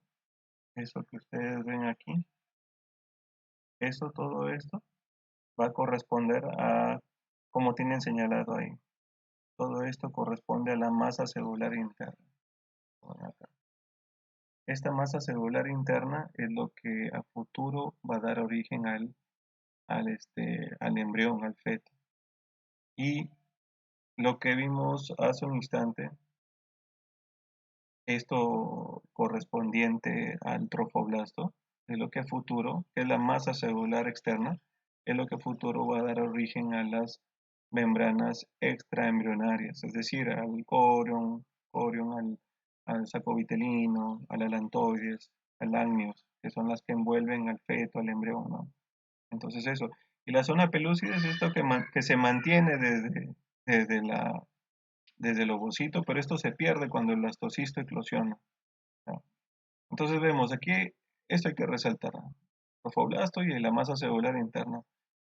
Eso que ustedes ven aquí, todo esto, va a corresponder a, como tienen señalado ahí, todo esto corresponde a la masa celular interna. Esta masa celular interna es lo que a futuro va a dar origen al embrión, al feto. Y lo que vimos hace un instante, esto correspondiente al trofoblasto, es lo que a futuro, que es la masa celular externa, es lo que a futuro va a dar origen a las membranas extraembrionarias, es decir, al corión, al saco vitelino, al alantoides, al amnios, que son las que envuelven al feto, al embrión, ¿no? Entonces eso. Y la zona pelúcida es esto que se mantiene desde desde el ovocito, pero esto se pierde cuando el blastocisto eclosiona. ¿Ya? Entonces vemos aquí, esto hay que resaltar, trofoblasto y la masa celular interna.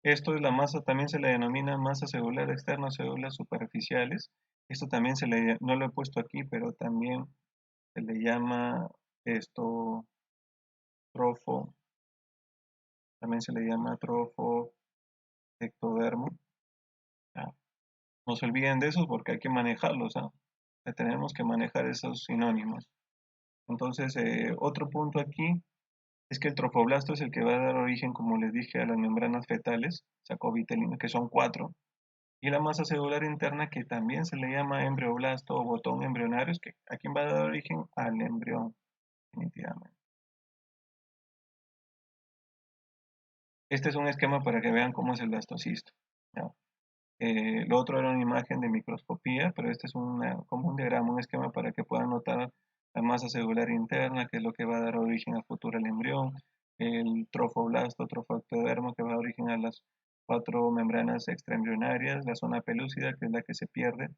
Esto es la masa, también se le denomina masa celular externa o células superficiales. Esto también no lo he puesto aquí, pero también se le llama esto trofo, también se le llama trofo ectodermo. ¿Ya? No se olviden de esos porque hay que manejarlos, ¿ah? Tenemos que manejar esos sinónimos. Entonces, otro punto aquí es que el trofoblasto es el que va a dar origen, como les dije, a las membranas fetales, sacovitelina, que son cuatro, y la masa celular interna, que también se le llama embrioblasto o botón embrionario, es que a quien va a dar origen al embrión, definitivamente. Este es un esquema para que vean cómo es el blastocisto. ¿Ya? Lo otro era una imagen de microscopía, pero este es como un diagrama, un esquema para que puedan notar la masa celular interna, que es lo que va a dar origen a futuro al embrión, el trofoblasto, trofoectodermo, que va a dar origen a las cuatro membranas extraembrionarias, la zona pelúcida, que es la que se pierde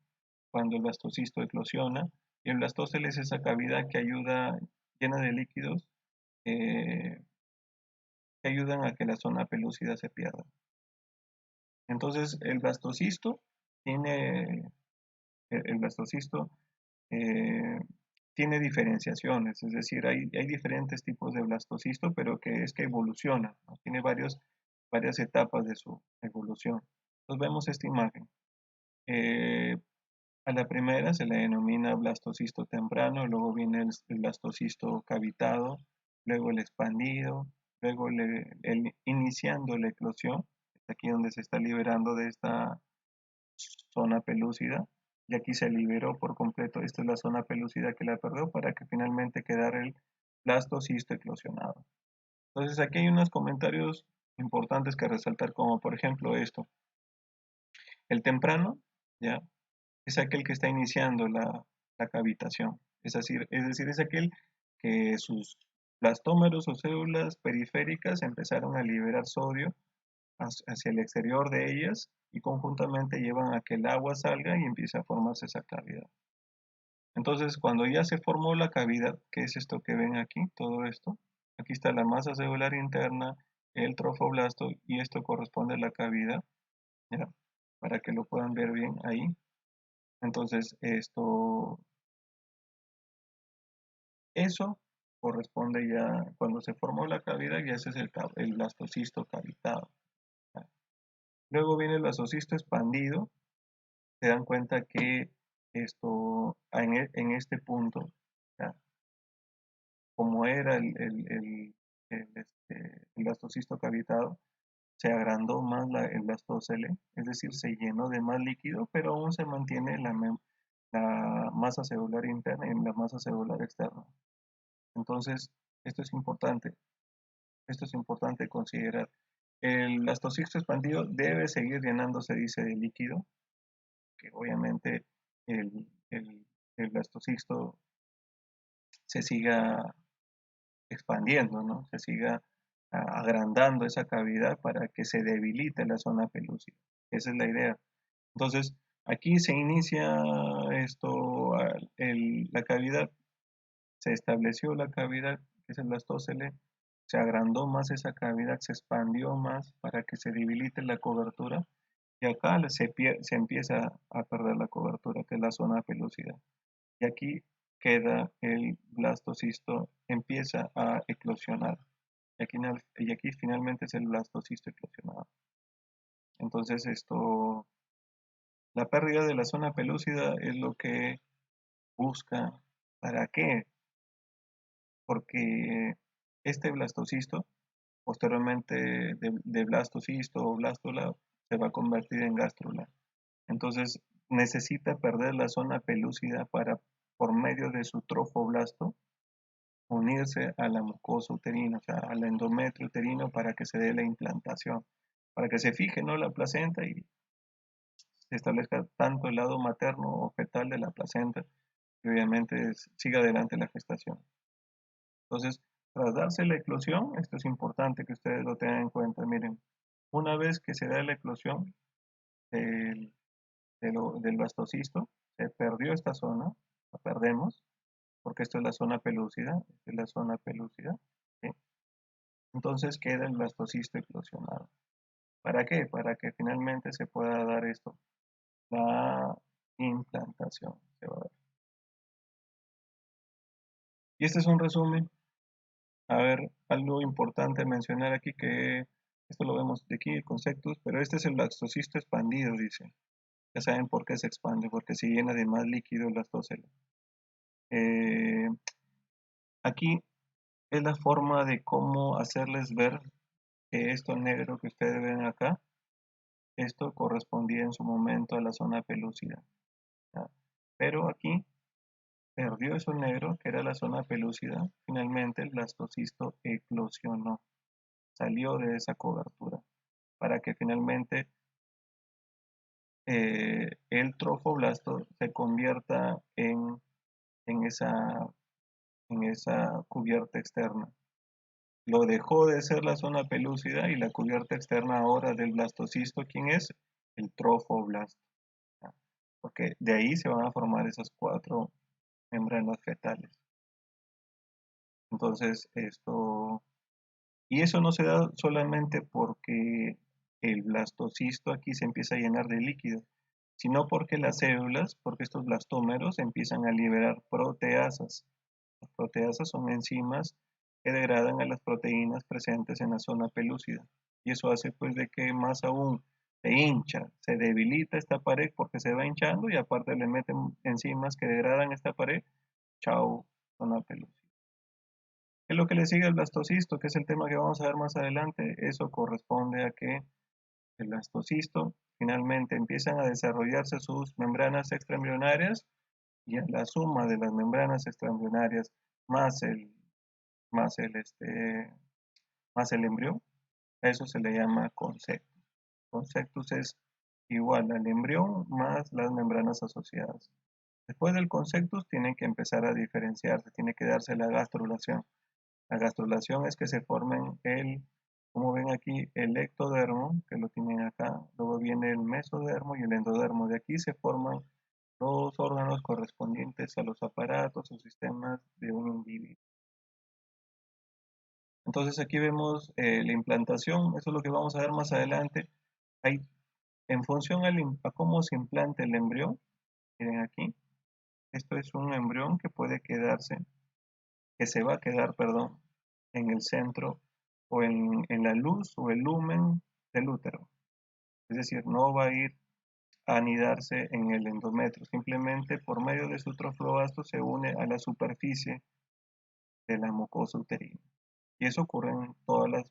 cuando el blastocisto eclosiona, y el blastocele es esa cavidad que ayuda, llena de líquidos, eh, que ayudan a que la zona pelúcida se pierda. Entonces, tiene, el blastocisto eh, tiene diferenciaciones, es decir, hay diferentes tipos de blastocisto, pero que es que evoluciona, ¿no? Tiene varias etapas de su evolución. Entonces vemos esta imagen. Eh, a la primera se le denomina blastocisto temprano, luego viene el blastocisto cavitado, luego el expandido, luego iniciando la eclosión, aquí donde se está liberando de esta zona pelúcida, y aquí se liberó por completo. Esta es la zona pelúcida que la perdió para que finalmente quedara el blastocisto eclosionado. Entonces aquí hay unos comentarios importantes que resaltar, como por ejemplo esto. El temprano, ¿ya? Es aquel que está iniciando la cavitación. Es decir, es aquel que Blastómeros o células periféricas empezaron a liberar sodio hacia el exterior de ellas y conjuntamente llevan a que el agua salga y empiece a formarse esa cavidad. Entonces, cuando ya se formó la cavidad, ¿qué es esto que ven aquí? Todo esto. Aquí está la masa celular interna, el trofoblasto y esto corresponde a la cavidad, ¿ya? Para que lo puedan ver bien ahí. Entonces, eso corresponde ya, cuando se formó la cavidad, ya ese es el blastocisto cavitado, ¿ya? Luego viene el blastocisto expandido. Se dan cuenta que en este punto, ¿ya? Como era el blastocisto cavitado, se agrandó más el blastocele, es decir, se llenó de más líquido, pero aún se mantiene la masa celular interna y la masa celular externa. Entonces, esto es importante, esto es importante considerar. El blastocisto expandido debe seguir llenándose, dice, de líquido, que obviamente el blastocisto se siga expandiendo, ¿no? Se siga agrandando esa cavidad para que se debilite la zona pelúcida. Esa es la idea. Entonces, aquí se inicia la cavidad, se estableció la cavidad, que es el blastocele, se agrandó más esa cavidad, se expandió más para que se debilite la cobertura y acá se empieza a perder la cobertura, que es la zona pelúcida. Y aquí queda el blastocisto, empieza a eclosionar. Y aquí finalmente es el blastocisto eclosionado. Entonces la pérdida de la zona pelúcida es lo que busca. ¿Para qué? Porque este blastocisto, posteriormente de blastocisto o blástula, se va a convertir en gástrula. Entonces necesita perder la zona pelúcida para, por medio de su trofoblasto, unirse a la mucosa uterina, o sea, al endometrio uterino para que se dé la implantación, para que se fije, ¿no?, la placenta y se establezca tanto el lado materno o fetal de la placenta y obviamente siga adelante la gestación. Entonces, tras darse la eclosión, esto es importante que ustedes lo tengan en cuenta, miren, una vez que se da la eclosión del, del blastocisto, se perdió esta zona, la perdemos, porque esto es la zona pelúcida, esta es la zona pelúcida, ¿sí? Entonces queda el blastocisto eclosionado. ¿Para qué? Para que finalmente se pueda dar esto, la implantación. Se va a dar. Y este es un resumen. A ver, algo importante mencionar aquí que esto lo vemos de aquí, el conceptus, pero este es el blastocisto expandido, dice. Ya saben por qué se expande, porque se llena de más líquido el blastocele. Eh, Aquí es la forma de cómo hacerles ver que esto negro que ustedes ven acá, esto correspondía en su momento a la zona pelúcida, ¿ya? Pero aquí perdió eso negro, que era la zona pelúcida, finalmente el blastocisto eclosionó, salió de esa cobertura, para que finalmente el trofoblasto se convierta en, esa, en esa cubierta externa. Lo dejó de ser la zona pelúcida y la cubierta externa ahora del blastocisto, ¿quién es? El trofoblasto, ¿ya? Porque de ahí se van a formar esas 4 membranas fetales. Entonces, y eso no se da solamente porque el blastocisto aquí se empieza a llenar de líquido, sino porque las células, porque estos blastómeros empiezan a liberar proteasas. Las proteasas son enzimas que degradan a las proteínas presentes en la zona pelúcida. Y eso hace pues de que más aún se hincha, se debilita esta pared porque se va hinchando y aparte le meten enzimas que degradan esta pared. Chao, zona pelúcida. Es lo que le sigue al blastocisto, que es el tema que vamos a ver más adelante. Eso corresponde a que el blastocisto finalmente empiezan a desarrollarse sus membranas extraembrionarias y a la suma de las membranas extraembrionarias más el, más el, este, más el embrión, eso se le llama conceptus. Conceptus es igual al embrión más las membranas asociadas. Después del conceptus tienen que empezar a diferenciarse, tiene que darse la gastrulación. La gastrulación es que se formen como ven aquí, el ectodermo, que lo tienen acá, luego viene el mesodermo y el endodermo. De aquí se forman los órganos correspondientes a los aparatos o sistemas de un individuo. Entonces aquí vemos la implantación, eso es lo que vamos a ver más adelante. Hay, en función a cómo se implante el embrión, miren aquí, esto es un embrión que puede quedarse, que se va a quedar, perdón, en el centro o en la luz o el lumen del útero. Es decir, no va a ir a anidarse en el endometrio, simplemente por medio de su troflobasto se une a la superficie de la mucosa uterina. Y eso ocurre en todas las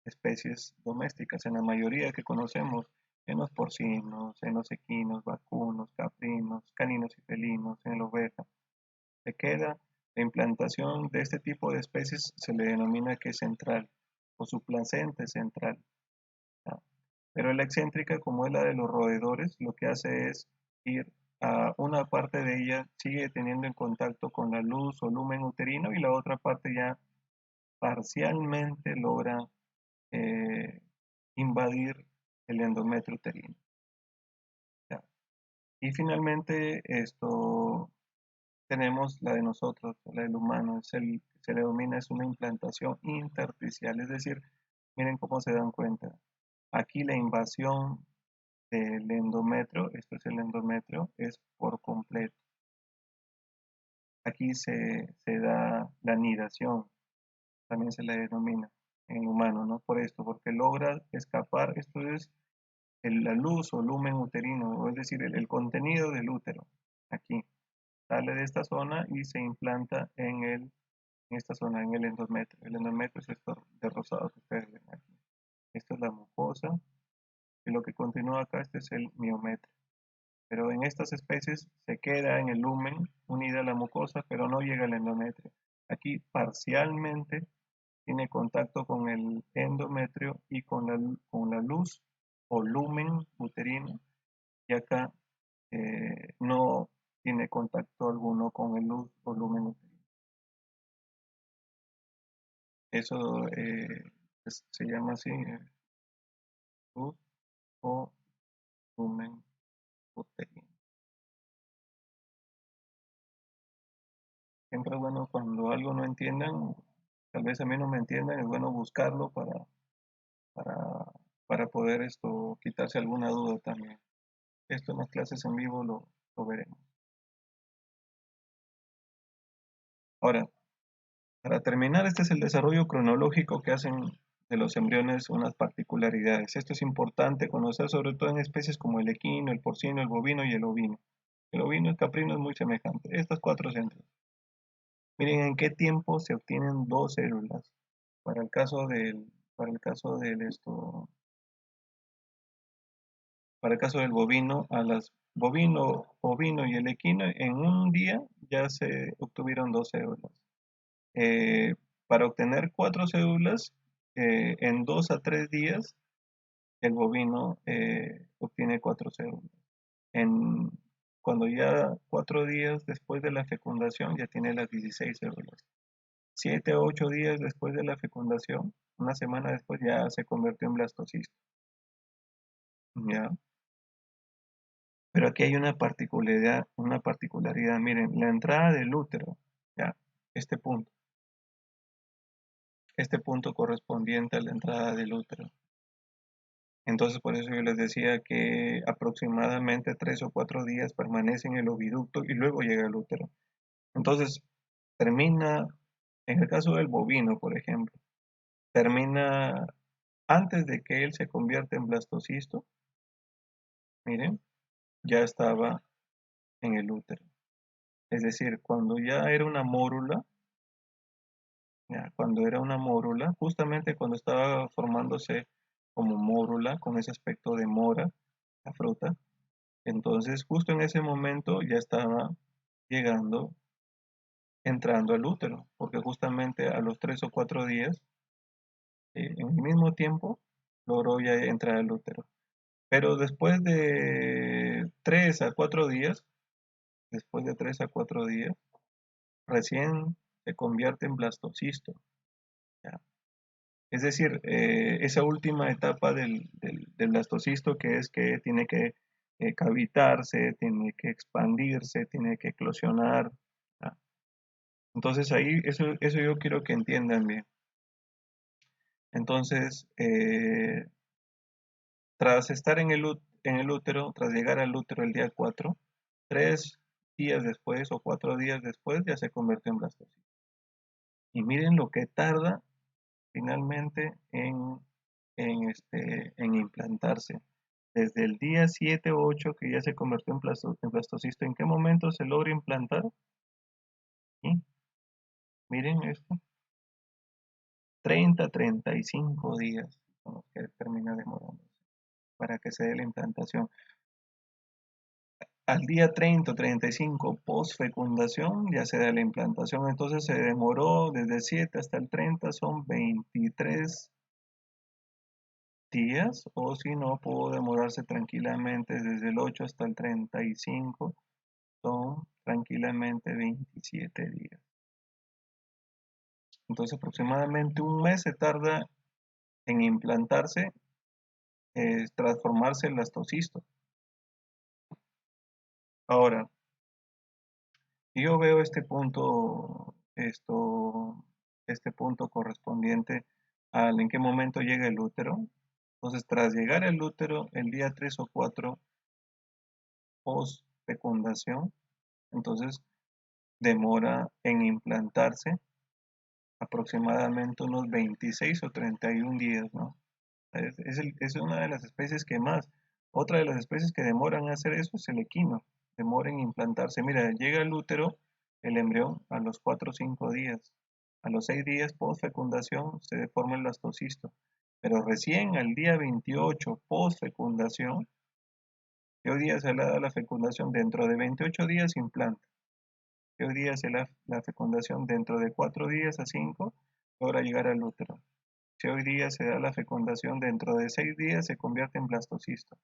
especies domésticas, en la mayoría que conocemos, en los porcinos, en los equinos, vacunos, caprinos, caninos y felinos, en la oveja. Se queda la implantación de este tipo de especies se le denomina que es central o suplacente central. ¿No? Pero la excéntrica, como es la de los roedores, lo que hace es ir a una parte de ella, sigue teniendo en contacto con la luz o lumen uterino y la otra parte ya parcialmente logra eh, invadir el endometrio uterino. ¿Ya? Y finalmente esto tenemos la de nosotros, la del humano, se le denomina es una implantación intersticial, es decir, miren cómo se dan cuenta. Aquí la invasión del endometrio, esto es el endometrio, es por completo. Aquí se da la anidación, también se le denomina en humano, ¿no? Por esto, porque logra escapar, esto es la luz o lumen uterino, es decir, el contenido del útero. Aquí sale de esta zona y se implanta en esta zona, en el endometrio. El endometrio es esto de rosado que ustedes ven aquí. Esto es la mucosa y lo que continúa acá, este es el miometrio. Pero en estas especies se queda en el lumen unida a la mucosa, pero no llega al endometrio. Aquí parcialmente tiene contacto con el endometrio y con la luz o lumen uterino, y acá no tiene contacto alguno con el luz o lumen uterino. Eso se llama así, luz o lumen uterino. Siempre es bueno cuando algo no entiendan, tal vez a mí no me entiendan, es bueno buscarlo para, para poder quitarse alguna duda también. Esto en las clases en vivo lo veremos. Ahora, para terminar, este es el desarrollo cronológico que hacen de los embriones unas particularidades. Esto es importante conocer, sobre todo en especies como el equino, el porcino, el bovino y el ovino. El ovino y el caprino es muy semejante. Estas cuatro centros. Miren en qué tiempo se obtienen dos células. Para el caso para el caso del para el caso del bovino, a las bovino, ovino y el equino, en un día ya se obtuvieron dos células. Eh, para obtener cuatro células, en 2 a 3 días, el bovino obtiene cuatro células. En, cuando ya 4 días después de la fecundación, ya tiene las 16 células. 7 a 8 días después de la fecundación, una semana después, ya se convirtió en blastocisto. ¿Ya? Pero aquí hay una particularidad, miren, la entrada del útero, ¿ya? Este punto, este punto correspondiente a la entrada del útero. Entonces, por eso yo les decía que aproximadamente 3 o 4 días permanece en el oviducto y luego llega al útero. Entonces, termina, en el caso del bovino, por ejemplo, termina antes de que él se convierta en blastocisto, miren, ya estaba en el útero. Es decir, cuando ya era una mórula, ya, cuando era una mórula, justamente cuando estaba formándose como mórula, con ese aspecto de mora, la fruta, entonces justo en ese momento ya estaba llegando, entrando al útero, porque justamente a los 3 o 4 días, en el mismo tiempo, logró ya entrar al útero. Pero después de 3 a 4 días, recién se convierte en blastocisto. ¿ya? Es decir, esa última etapa del blastocisto que es que tiene que cavitarse, tiene que expandirse, tiene que eclosionar. ¿Ya? Entonces ahí, eso yo quiero que entiendan bien. Entonces, tras estar en el útero, tras llegar al útero el día 4, 3 días después o 4 días después ya se convierte en blastocisto. Y miren lo que tarda finalmente en implantarse. Desde el día 7 o 8 que ya se convirtió en blastocisto, ¿en qué momento se logra implantar? Y miren esto, 30 a 35 días son los que termina demorándose para que se dé la implantación. Al día 30 o 35 post fecundación ya se da la implantación, entonces se demoró desde 7 hasta el 30, son 23 días, o si no, pudo demorarse tranquilamente desde el 8 hasta el 35, son tranquilamente 27 días. Entonces aproximadamente un mes se tarda en implantarse, transformarse el blastocisto. Ahora, si yo veo este punto correspondiente al en qué momento llega el útero. Entonces, tras llegar al útero, el día 3 o 4 post fecundación, entonces demora en implantarse aproximadamente unos 26 o 31 días, ¿no? Es una de las especies que más. Otra de las especies que demoran en hacer eso es el equino, demora en implantarse. Mira, llega al útero el embrión a los 4 o 5 días. A los 6 días post fecundación se forma el blastocisto. Pero recién al día 28 post fecundación, que hoy día se le da la fecundación, dentro de 28 días implanta. Que hoy día se la fecundación dentro de 4 días a 5 logra llegar al útero. Si hoy día se da la fecundación dentro de 6 días se convierte en blastocisto.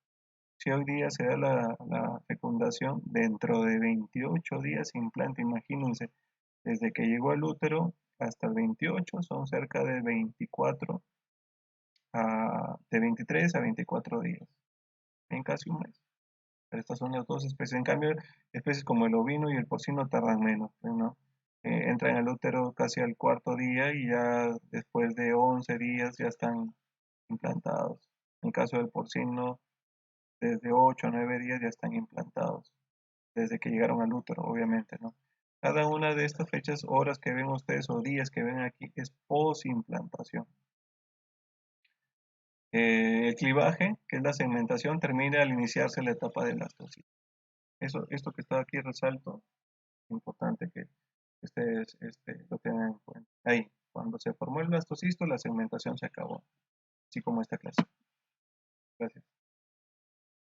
Si hoy día se da la fecundación dentro de 28 días se implanta, imagínense, desde que llegó al útero hasta el 28 son cerca de 23 a 24 días, en casi un mes. Pero estas son las dos especies. En cambio, especies como el ovino y el porcino tardan menos, ¿no? Entran al útero casi al cuarto día y ya después de 11 días ya están implantados. En el caso del porcino, desde 8 a 9 días ya están implantados, desde que llegaron al útero, obviamente, ¿no? Cada una de estas fechas, horas que ven ustedes o días que ven aquí es post-implantación. El clivaje, que es la segmentación, termina al iniciarse la etapa de blastosis. Esto que está aquí resalto, es importante que ustedes lo tengan en cuenta. Ahí, cuando se formó el blastocisto, la segmentación se acabó, así como esta clase. Gracias.